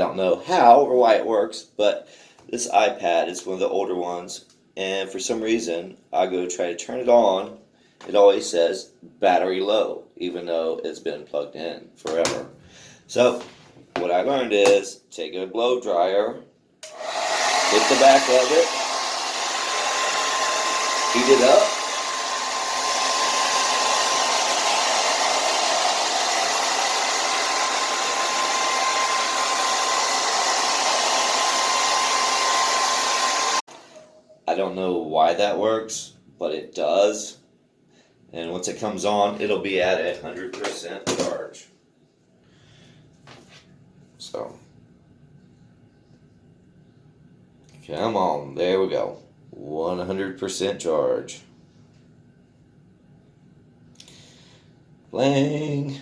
don't know how or why it works, but this iPad is one of the older ones, and for some reason, I go try to turn it on. It always says battery low, even though it's been plugged in forever. So, what I learned is take a blow dryer, hit the back of it, heat it up. I don't know why that works, but it does. And once it comes on, it'll be at 100% charge. So, come on, there we go. 100% charge. Playing.